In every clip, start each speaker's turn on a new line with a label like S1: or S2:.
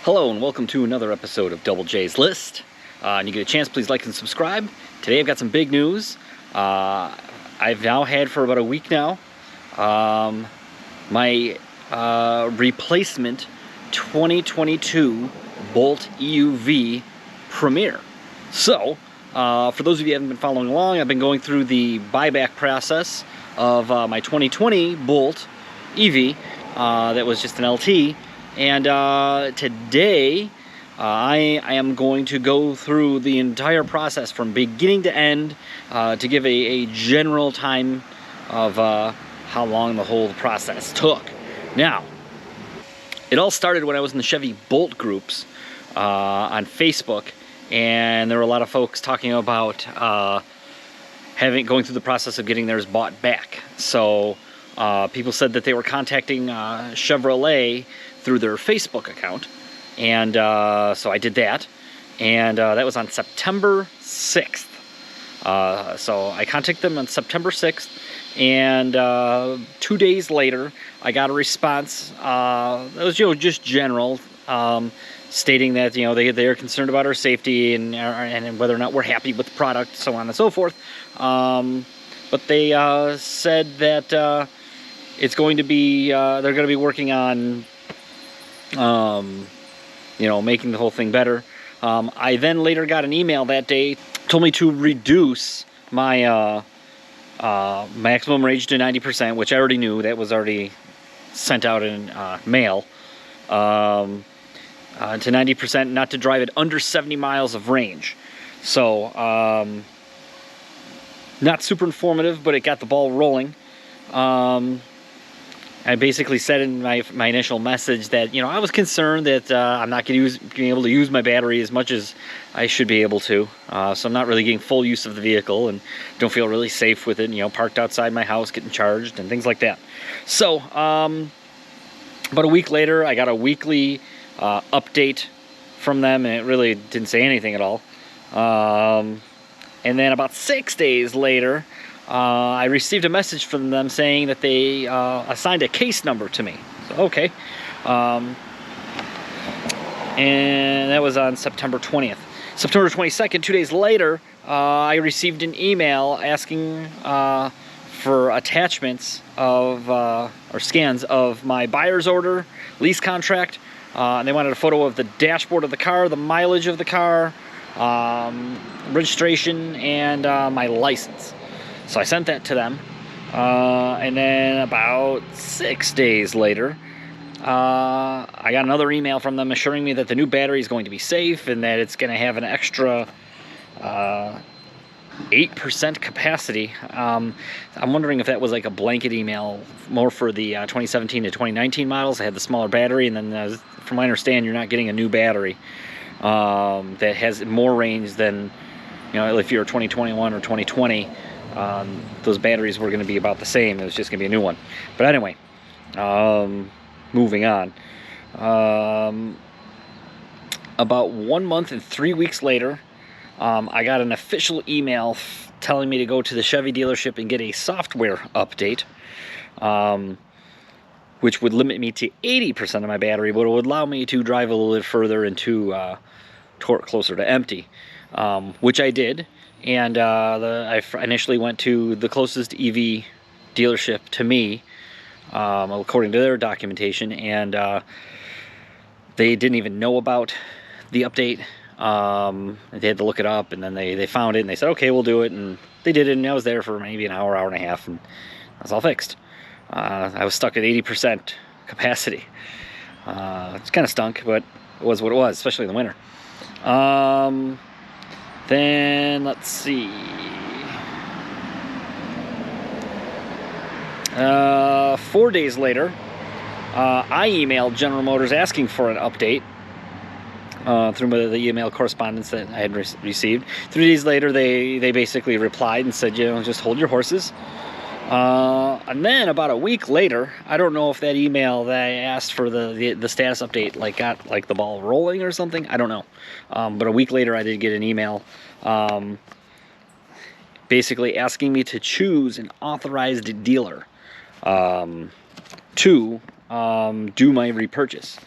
S1: Hello and welcome to another episode of Double J's List. And you get a chance, please like and subscribe. Today I've got some big news. I've now had for about a week now my replacement 2022 Bolt EUV Premier. So, for those of you who haven't been following along, I've been going through the buyback process of my 2020 Bolt EV that was just an LT. And today I am going to go through the entire process from beginning to end to give a general time of how long the whole process took. Now, it all started when I was in the Chevy Bolt groups on Facebook, and there were a lot of folks talking about going through the process of getting theirs bought back. So people said that they were contacting Chevrolet through their Facebook account, and so I did that, and that was on September 6th. So I contacted them on September 6th, and 2 days later I got a response that was just general, stating that they are concerned about our safety and whether or not we're happy with the product, so on and so forth. But they said that it's going to be they're going to be working on making the whole thing better. I then later got an email that day, told me to reduce my maximum range to 90%, which I already knew. That was already sent out in mail, to 90%, not to drive it under 70 miles of range. So not super informative, but it got the ball rolling. I basically said in my initial message that I was concerned that I'm not going to be able to use my battery as much as I should be able to, so I'm not really getting full use of the vehicle and don't feel really safe with it, parked outside my house getting charged and things like that. So about a week later I got a weekly update from them, and it really didn't say anything at all. And then about 6 days later I received a message from them saying that they assigned a case number to me. So, okay. And that was on September 20th. September 22nd, 2 days later, I received an email asking for attachments of, or scans of my buyer's order, lease contract. And they wanted a photo of the dashboard of the car, the mileage of the car, registration, and my license. So I sent that to them, and then about 6 days later, I got another email from them assuring me that the new battery is going to be safe and that it's going to have an extra 8% capacity. I'm wondering if that was like a blanket email more for the 2017 to 2019 models. I had the smaller battery, and then from what I understand, you're not getting a new battery that has more range than, if you're 2021 or 2020. Those batteries were going to be about the same. It was just going to be a new one. But anyway, moving on. About 1 month and 3 weeks later, I got an official email telling me to go to the Chevy dealership and get a software update, which would limit me to 80% of my battery, but it would allow me to drive a little bit further and to torque closer to empty, which I did. And I initially went to the closest EV dealership to me, according to their documentation, and they didn't even know about the update. They had to look it up, and then they found it, and they said, okay, we'll do it, and they did it, and I was there for maybe an hour, hour and a half, and I was all fixed. I was stuck at 80% capacity. It's kind of stunk, but it was what it was, especially in the winter. Then, let's see, 4 days later, I emailed General Motors asking for an update through the email correspondence that I had received. 3 days later, they basically replied and said, just hold your horses. And then about a week later, I don't know if that email that I asked for the status update got the ball rolling or something. I don't know. But a week later, I did get an email basically asking me to choose an authorized dealer to do my repurchase.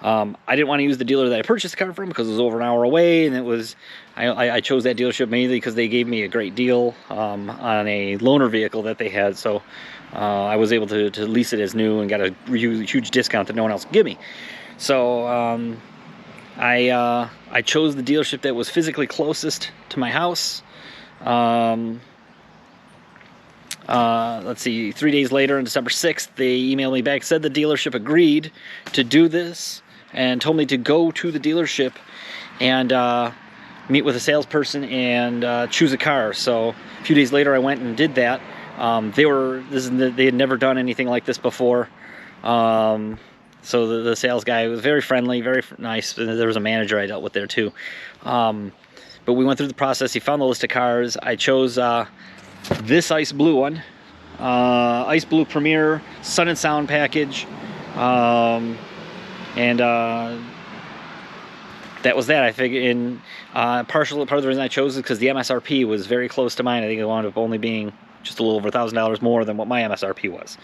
S1: I didn't want to use the dealer that I purchased the car from because it was over an hour away, and it was I chose that dealership mainly because they gave me a great deal on a loaner vehicle that they had. So I was able to lease it as new and got a huge discount that no one else could give me. So I chose the dealership that was physically closest to my house. Let's see, 3 days later on December 6th, they emailed me back, said the dealership agreed to do this and told me to go to the dealership and meet with a salesperson and choose a car. So a few days later I went and did that. They had never done anything like this before. So the sales guy was very friendly, very nice. There was a manager I dealt with there too. But we went through the process. He found the list of cars. I chose this ice blue one, ice blue Premier, sun and sound package, and that was that. I figured, in part of the reason I chose it because the MSRP was very close to mine. I think it wound up only being just a little over $1,000 more than what my MSRP was.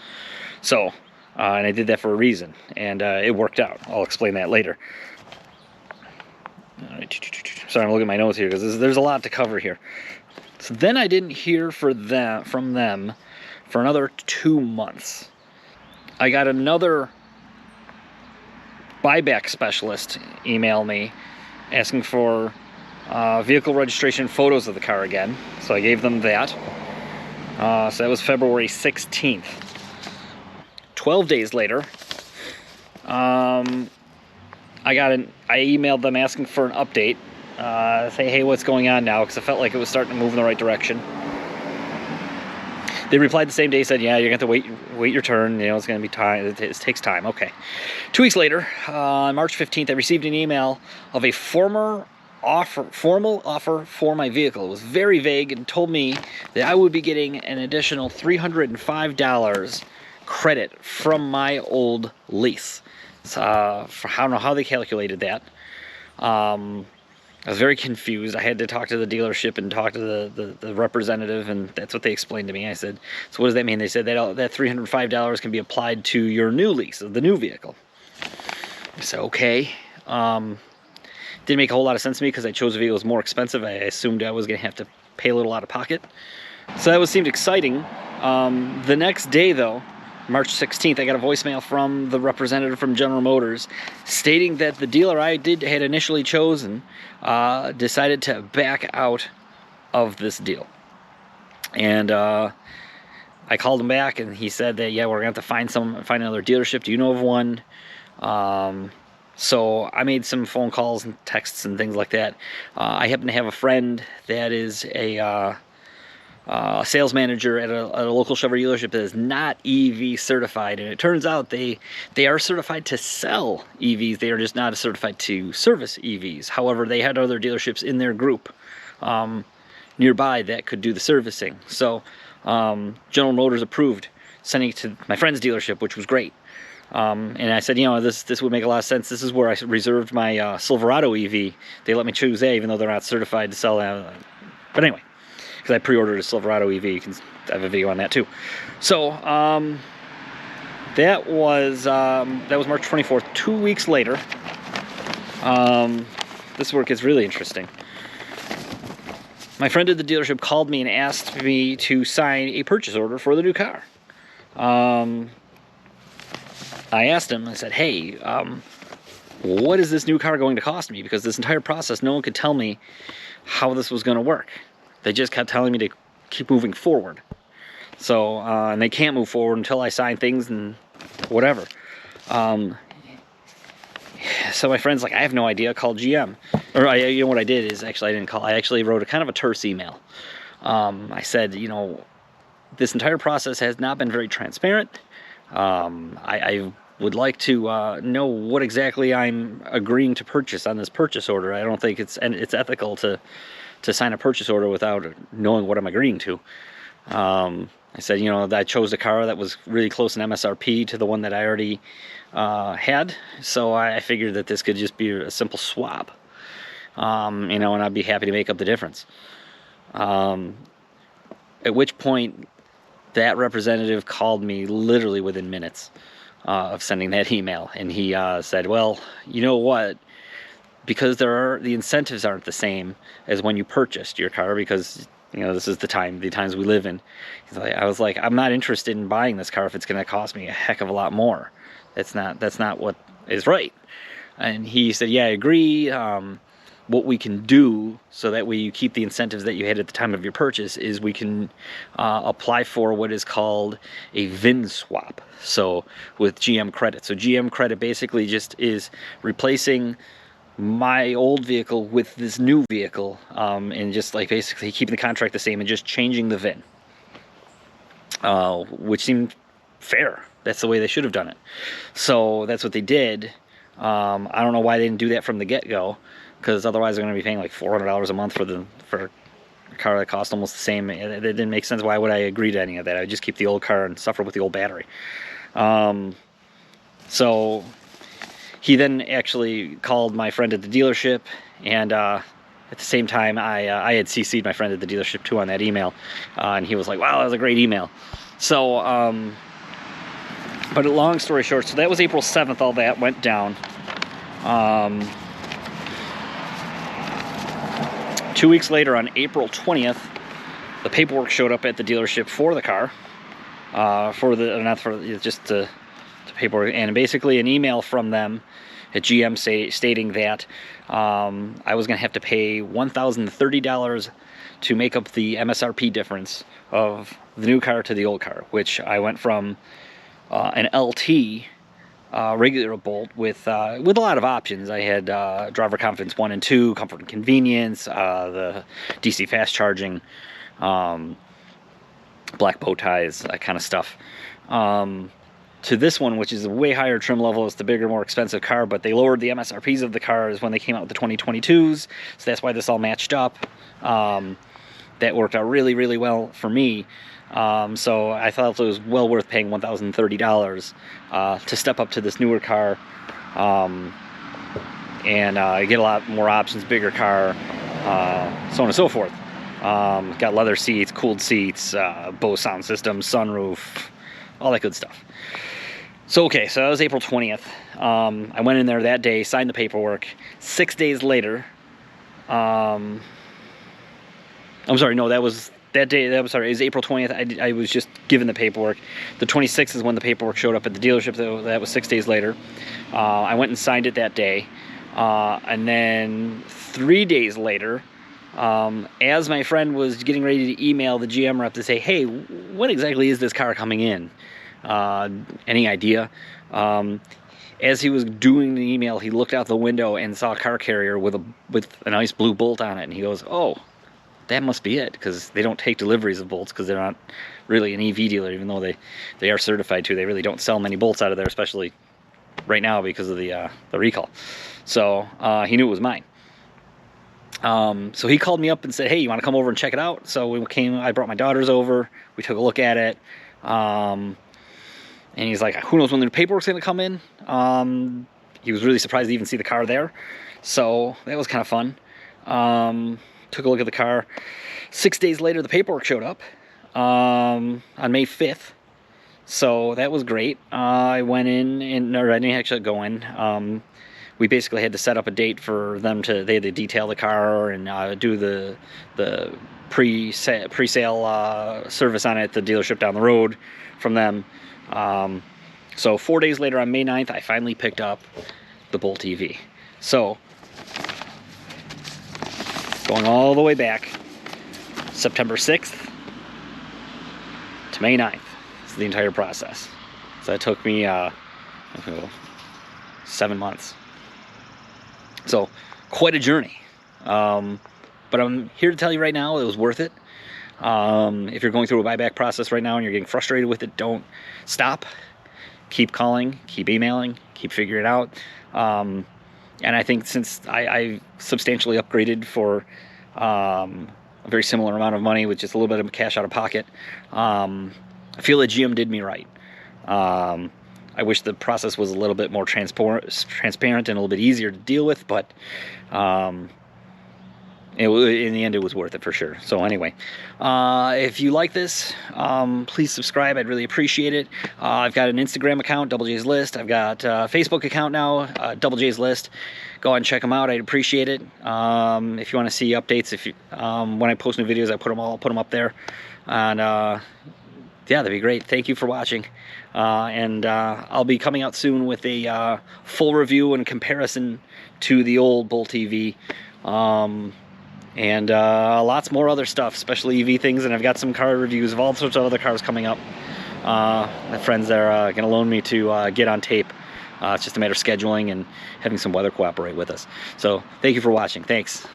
S1: So, and I did that for a reason, and it worked out. I'll explain that later. Sorry, I'm looking at my notes here because there's a lot to cover here. So then I didn't hear from them for another 2 months. I got another buyback specialist email me asking for vehicle registration photos of the car again. So I gave them that. So that was February 16th. 12 days later, I emailed them asking for an update. Say, hey, what's going on now? Because I felt like it was starting to move in the right direction. They replied the same day, said, yeah, you're going to have to wait your turn. You know, it's going to be time. It takes time. Okay. 2 weeks later, on March 15th, I received an email of a formal offer for my vehicle. It was very vague and told me that I would be getting an additional $305 credit from my old lease. I don't know how they calculated that. I was very confused. I had to talk to the dealership and talk to the representative, and that's what they explained to me. I said, so what does that mean? They said that $305 can be applied to your new lease of the new vehicle. I said, okay. Didn't make a whole lot of sense to me because I chose a vehicle that was more expensive. I assumed I was going to have to pay a little out of pocket. So that seemed exciting. The next day, though, March 16th, I got a voicemail from the representative from General Motors stating that the dealer I had initially chosen decided to back out of this deal. And I called him back, and he said that, yeah, we're going to have to find another dealership. Do you know of one? So I made some phone calls and texts and things like that. I happen to have a friend that is a sales manager at a local Chevrolet dealership that is not EV certified, and it turns out they are certified to sell EVs. They are just not certified to service EVs. However, they had other dealerships in their group nearby that could do the servicing. So General Motors approved sending it to my friend's dealership, which was great. And I said, you know, this would make a lot of sense. This is where I reserved my Silverado EV. They let me choose that, even though they're not certified to sell that. But anyway, because I pre-ordered a Silverado EV. You can have a video on that too. So that was March 24th. 2 weeks later, this work is really interesting. My friend at the dealership called me and asked me to sign a purchase order for the new car. I asked him, I said, hey, what is this new car going to cost me? Because this entire process, no one could tell me how this was going to work. They just kept telling me to keep moving forward. So, and they can't move forward until I sign things and whatever. So my friend's like, I have no idea. I called GM. Or you know what I did is, actually I didn't call. I actually wrote a kind of a terse email. I said, you know, this entire process has not been very transparent. I would like to know what exactly I'm agreeing to purchase on this purchase order. I don't think it's ethical to sign a purchase order without knowing what I'm agreeing to. I said, you know, that I chose a car that was really close in MSRP to the one that I already had, so I figured that this could just be a simple swap, you know, and I'd be happy to make up the difference. At which point, that representative called me literally within minutes. of sending that email, and he said, well, you know what, because the incentives aren't the same as when you purchased your car, because this is the times we live in. I was like, I'm not interested in buying this car if it's going to cost me a heck of a lot more. That's not what is right. And he said, yeah, I agree. What we can do so that way you keep the incentives that you had at the time of your purchase is we can apply for what is called a VIN swap. So with GM credit. So GM credit basically just is replacing my old vehicle with this new vehicle, and just like basically keeping the contract the same and just changing the VIN, which seemed fair. That's the way they should have done it. So that's what they did. I don't know why they didn't do that from the get-go, because otherwise they're going to be paying like $400 a month for a car that cost almost the same. It didn't make sense. Why would I agree to any of that? I would just keep the old car and suffer with the old battery. So he then actually called my friend at the dealership, and at the same time I had CC'd my friend at the dealership too on that email, and he was like, wow, that was a great email. So but long story short, so that was April 7th, all that went down. 2 weeks later, on April 20th, the paperwork showed up at the dealership for the car, just the paperwork, and basically an email from them at GM stating that I was going to have to pay $1,030 to make up the MSRP difference of the new car to the old car, which I went from an LT regular Bolt with a lot of options. I had driver confidence 1 and 2, comfort and convenience, the DC fast charging, black bow ties, that kind of stuff, to this one, which is a way higher trim level. It's the bigger, more expensive car, but they lowered the MSRPs of the cars when they came out with the 2022s, so that's why this all matched up. That worked out really, really well for me. So I thought it was well worth paying $1,030 to step up to this newer car, and get a lot more options, bigger car, so on and so forth. Got leather seats, cooled seats, Bose sound system, sunroof, all that good stuff. So okay, so that was April 20th. I went in there that day, signed the paperwork. 6 days later, I'm sorry, no, that was that day. It was April 20th. I was just given the paperwork. The 26th is when the paperwork showed up at the dealership. That was 6 days later. I went and signed it that day. And then 3 days later, as my friend was getting ready to email the GM rep to say, hey, when exactly is this car coming in? Any idea? As he was doing the email, he looked out the window and saw a car carrier with a nice blue Bolt on it, and he goes, oh, that must be it, because they don't take deliveries of Bolts, because they're not really an EV dealer, even though they are certified to. They really don't sell many Bolts out of there, especially right now because of the recall. So he knew it was mine. So he called me up and said, hey, you want to come over and check it out? So I brought my daughters over, we took a look at it, and he's like, who knows when the paperwork's going to come in? He was really surprised to even see the car there, so that was kind of fun. Took a look at the car. 6 days later, the paperwork showed up on May 5th, so that was great. I went in, or I didn't actually go in. We basically had to set up a date for them they had to detail the car and do the pre-sale service on it at the dealership down the road from them. So 4 days later, on May 9th, I finally picked up the Bolt EV. So going all the way back, September 6th to May 9th. It's the entire process. So that took me 7 months. So quite a journey. But I'm here to tell you right now, it was worth it. If you're going through a buyback process right now and you're getting frustrated with it, don't stop. Keep calling, keep emailing, keep figuring it out. And I think since I substantially upgraded for a very similar amount of money with just a little bit of cash out of pocket, I feel that GM did me right. I wish the process was a little bit more transparent and a little bit easier to deal with, but In the end, it was worth it for sure. So anyway, if you like this, please subscribe. I'd really appreciate it. I've got an Instagram account, Double J's List. I've got a Facebook account now, Double J's List. Go and check them out. I'd appreciate it. If you want to see updates, when I post new videos, I put them up there. And yeah, that'd be great. Thank you for watching. And I'll be coming out soon with a full review and comparison to the old Bolt EV. And lots more other stuff, especially EV things, and I've got some car reviews of all sorts of other cars coming up. My friends are going to loan me to get on tape. It's just a matter of scheduling and having some weather cooperate with us. So thank you for watching. Thanks.